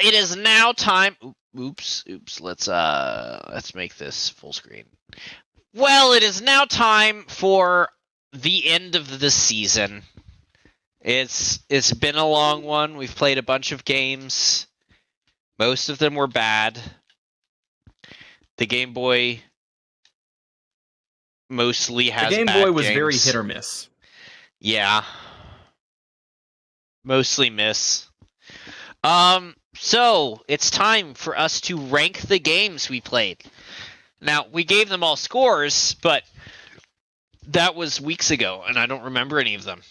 it is now time. Oops. Let's make this full screen. Well, it is now time for the end of the season. It's been a long one. We've played a bunch of games. Most of them were bad. The Game Boy mostly has The Game bad Boy was games. very hit or miss. Yeah. Mostly miss. So it's time for us to rank the games we played. Now, we gave them all scores, but that was weeks ago, and I don't remember any of them.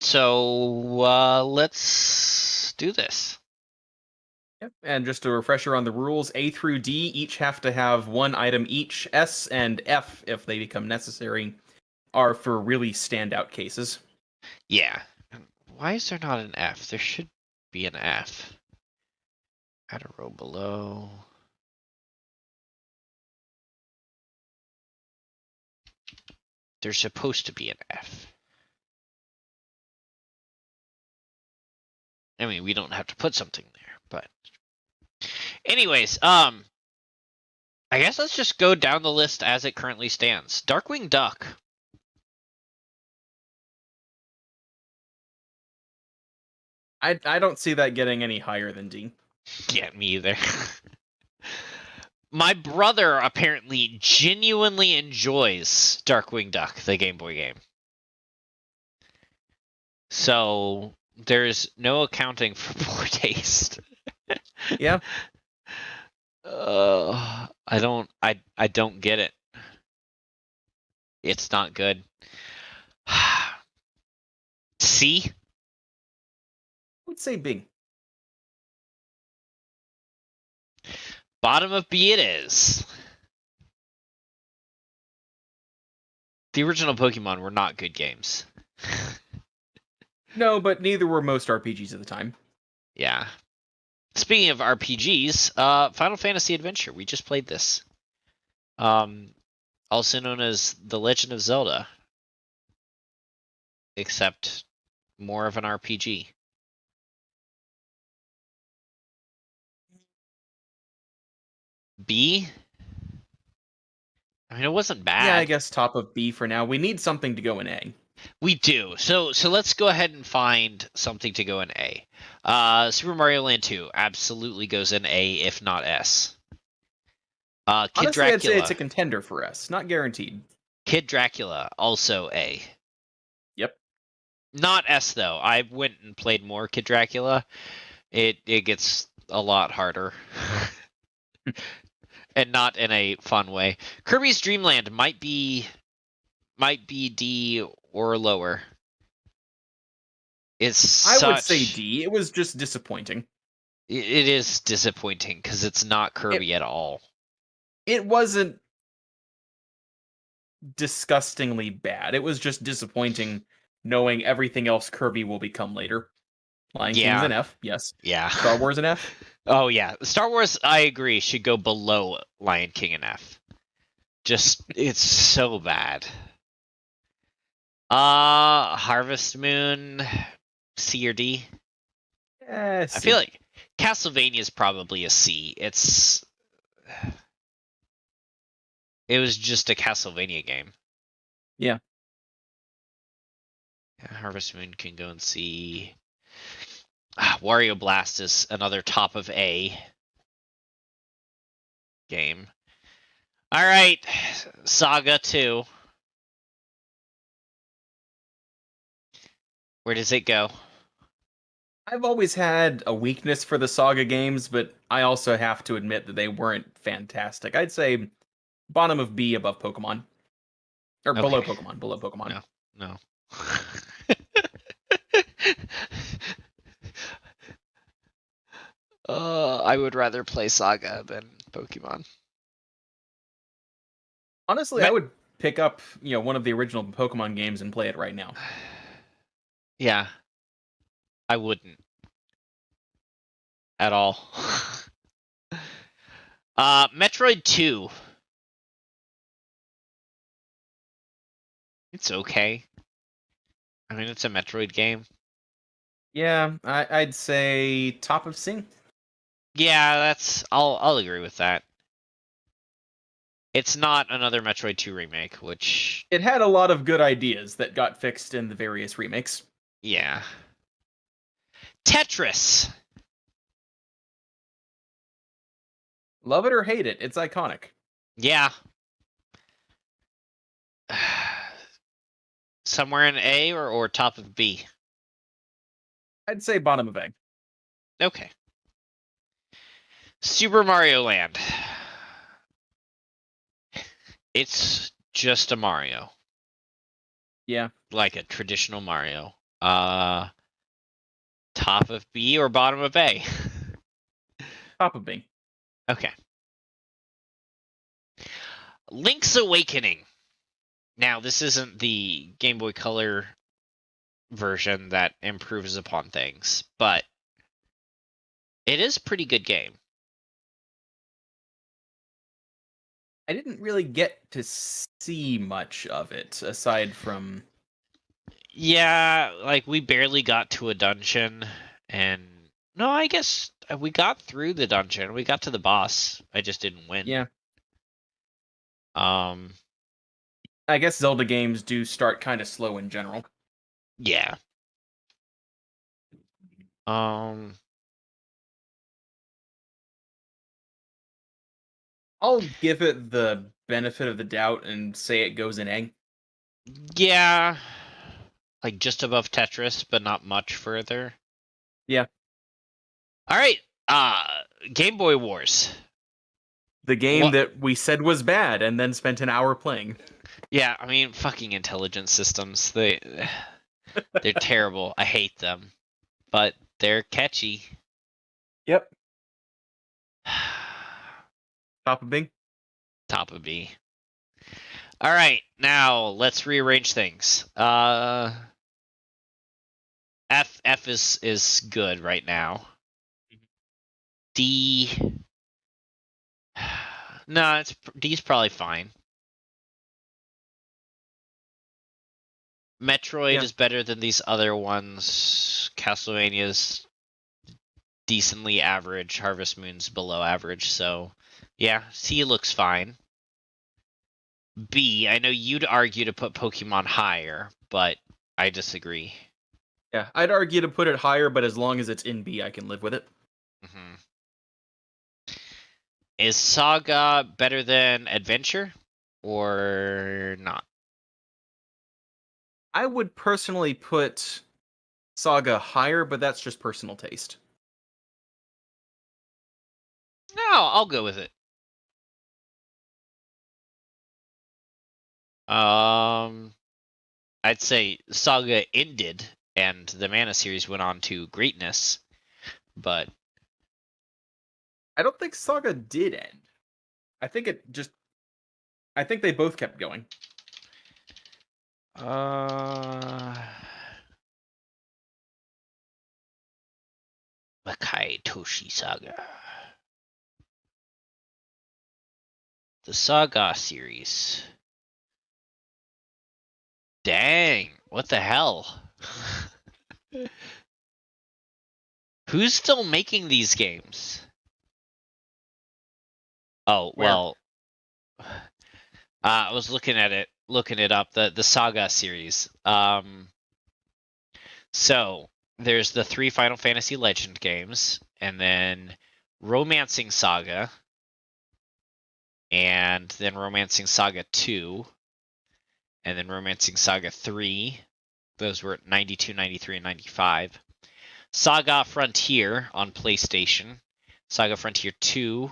So, let's do this. Yep. And just a refresher on the rules, A through D each have to have one item each. S and F, if they become necessary, are for really standout cases. Yeah. Why is there not an F? There should be an F. Add a row below. There's supposed to be an F. I mean, we don't have to put something there, but anyways, I guess let's just go down the list as it currently stands. Darkwing Duck. I don't see that getting any higher than D. Yeah, me either. My brother apparently genuinely enjoys Darkwing Duck, the Game Boy game. So there's no accounting for poor taste. Yeah. I don't get it. It's not good. C? Let's say B. Bottom of B it is. The original Pokemon were not good games. No, but neither were most RPGs at the time. Yeah. Speaking of RPGs, Final Fantasy Adventure. We just played this. Also known as The Legend of Zelda. Except more of an RPG. B? I mean, it wasn't bad. Yeah, I guess top of B for now. We need something to go in A. We do. So let's go ahead and find something to go in A. Super Mario Land 2 absolutely goes in A, if not S. Kid Honestly, Dracula. I'd say it's a contender for S. Not guaranteed. Kid Dracula, also A. Yep. Not S, though. I went and played more Kid Dracula. It gets a lot harder. And not in a fun way. Kirby's Dream Land might be D or lower. I would say D. It was just disappointing. It is disappointing because it's not Kirby at all. It wasn't disgustingly bad. It was just disappointing knowing everything else Kirby will become later. Lion King's an F, yes. Yeah. Star Wars an F? Oh, yeah. Star Wars, I agree, should go below Lion King and F. Just, it's so bad. Harvest Moon, C or D? C. I feel like Castlevania is probably a C. It was just a Castlevania game. Yeah. Harvest Moon can go in C. Wario Blast is another top of A game. All right, Saga 2. Where does it go? I've always had a weakness for the Saga games, but I also have to admit that they weren't fantastic. I'd say bottom of B above Pokemon. Or Okay. below Pokemon. Below Pokemon. No. I would rather play Saga than Pokemon. Honestly, I would pick up, one of the original Pokemon games and play it right now. Yeah. I wouldn't. At all. Metroid 2. It's okay. I mean, it's a Metroid game. Yeah, I'd say top of C. Yeah, I'll agree with that. It's not another Metroid 2 remake, which It had a lot of good ideas that got fixed in the various remakes. yeah. Tetris. Love it or hate it, it's iconic. Yeah. Somewhere in A or top of B. I'd say bottom of A. Okay. Super Mario Land. It's just a Mario. Yeah, Like a traditional Mario. Top of B or bottom of A? top of B. Okay. Link's Awakening. Now, this isn't the Game Boy Color version that improves upon things, but it is a pretty good game. I didn't really get to see much of it aside from Yeah, like we barely got to a dungeon, and no, I guess we got through the dungeon. We got to the boss. I just didn't win. yeah. Um, I guess Zelda games do start kind of slow in general. yeah. Um, I'll give it the benefit of the doubt and say it goes in A. yeah, like just above Tetris, but not much further. Yeah. All right. Game Boy Wars. The game What? that we said was bad and then spent an hour playing. Yeah, I mean, fucking intelligence systems. They're terrible. I hate them, but they're catchy. Yep. Top of B. Top of B. All right, now let's rearrange things. F is good right now. D. No, D's probably fine. Metroid Yeah. is better than these other ones. Castlevania's decently average. Harvest Moon's below average. So, yeah, C looks fine. B, I know you'd argue to put Pokemon higher, but I disagree. Yeah. I'd argue to put it higher, but as long as it's in B, I can live with it. Hmm. Is Saga better than Adventure or not? I would personally put Saga higher, but that's just personal taste. No, I'll go with it. Um, I'd say Saga ended and the Mana series went on to greatness, but I don't think Saga did end. I think it just. I think they both kept going. uh, Makai Toshi Saga, the Saga series. Dang, what the hell? Who's still making these games? Oh, Where? well, I was looking it up, the Saga series. So there's the 3 Final Fantasy Legend games, and then Romancing Saga, and then Romancing Saga 2, and then Romancing Saga 3. Those were 92, 93, and 95. Saga Frontier on PlayStation. Saga Frontier 2,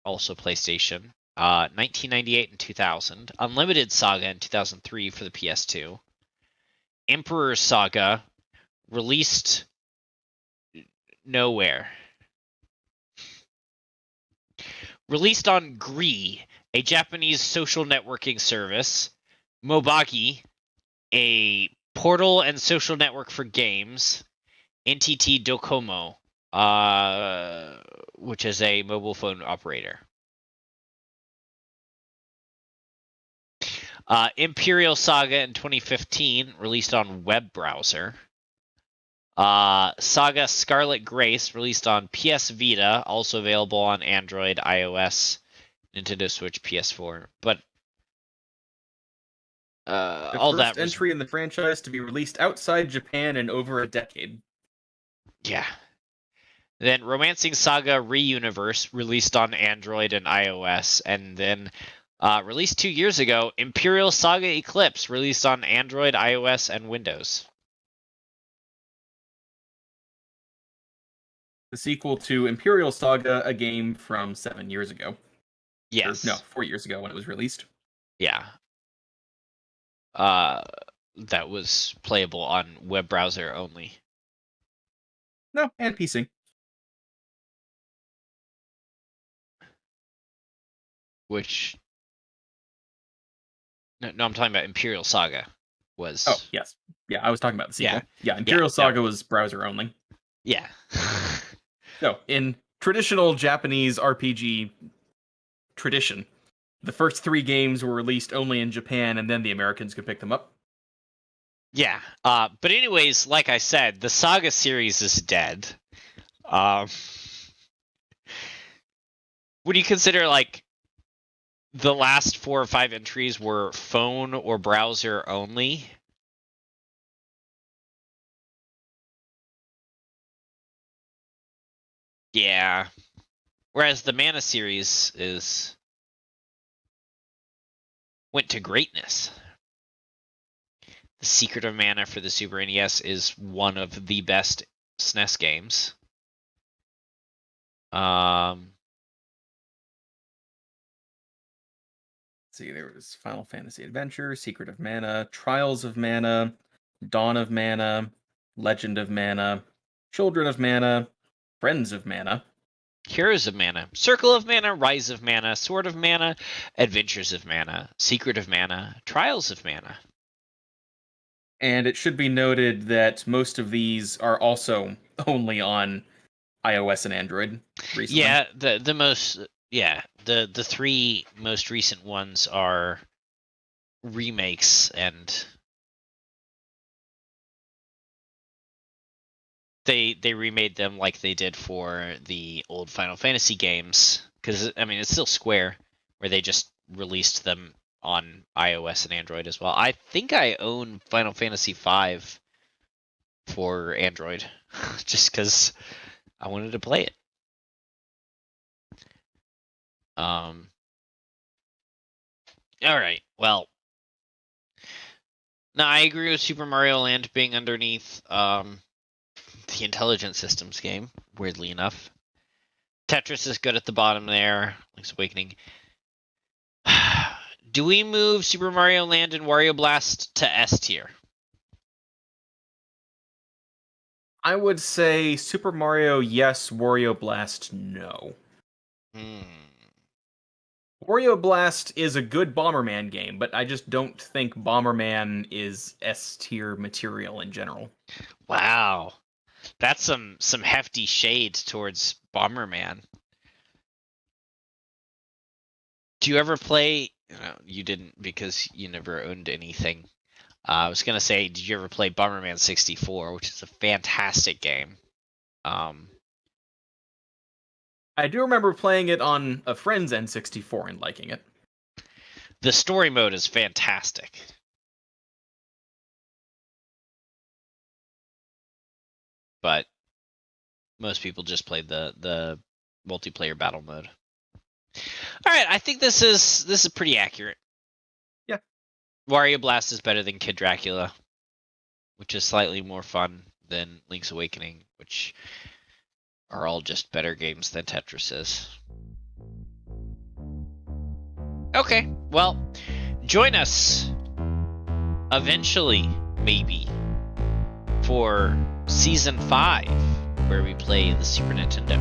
also PlayStation. 1998 and 2000. Unlimited Saga in 2003 for the PS2. Emperor Saga, released nowhere. Released on Gree, a Japanese social networking service. Mobagi, a portal and social network for games. NTT Docomo, which is a mobile phone operator. Imperial Saga in 2015, released on web browser. Saga Scarlet Grace, released on PS Vita, also available on Android, iOS, Nintendo Switch, PS4. But The all first that was, entry in the franchise to be released outside Japan in over a decade. yeah. Then Romancing Saga Reuniverse, released on Android and iOS, and then released 2 years ago, Imperial Saga Eclipse, released on Android, iOS, and Windows. The sequel to Imperial Saga, a game from 7 years ago. Yes. Or, no, 4 years ago when it was released. Yeah. That was playable on web browser only. No, and PC. Which, no, I'm talking about Imperial Saga. Was Oh, yes. Yeah, I was talking about the sequel. Yeah. Yeah, Imperial Saga No. was browser only. Yeah. So, in traditional Japanese RPG tradition, the first 3 games were released only in Japan, and then the Americans could pick them up. Yeah. But anyways, like I said, the Saga series is dead. Would you consider like the last 4 or 5 entries were phone or browser only? Yeah. Whereas the Mana series went to greatness. The Secret of Mana for the Super NES is one of the best SNES games. Let's see, there was Final Fantasy Adventure, Secret of Mana, Trials of Mana, Dawn of Mana, Legend of Mana, Children of Mana, Friends of Mana, Heroes of Mana, Circle of Mana, Rise of Mana, Sword of Mana, Adventures of Mana, Secret of Mana, Trials of Mana. and it should be noted that most of these are also only on iOS and Android recently. Yeah, the 3 most recent ones are remakes, and they remade them like they did for the old Final Fantasy games, because I mean it's still Square, where they just released them on iOS and Android as well. I think I own Final Fantasy V for Android, just because I wanted to play it. All right. Well, now I agree with Super Mario Land being underneath the Intelligent Systems game, weirdly enough. Tetris is good at the bottom there. Link's Awakening. Do we move Super Mario Land and Wario Blast to S tier? I would say Super Mario, yes. Wario Blast, no. Wario Blast is a good Bomberman game, but I just don't think Bomberman is S tier material in general. Wow. That's some hefty shade towards Bomberman. Do you ever play? No, you didn't, because you never owned anything. I was gonna say, did you ever play Bomberman 64, which is a fantastic game? I do remember playing it on a friend's N64 and liking it. The story mode is fantastic. But most people just played the multiplayer battle mode. All right, I think this is pretty accurate. Yeah. Wario Blast is better than Kid Dracula, which is slightly more fun than Link's Awakening, which are all just better games than Tetris is. Okay, well, join us eventually, maybe, for Season 5, where we play the Super Nintendo.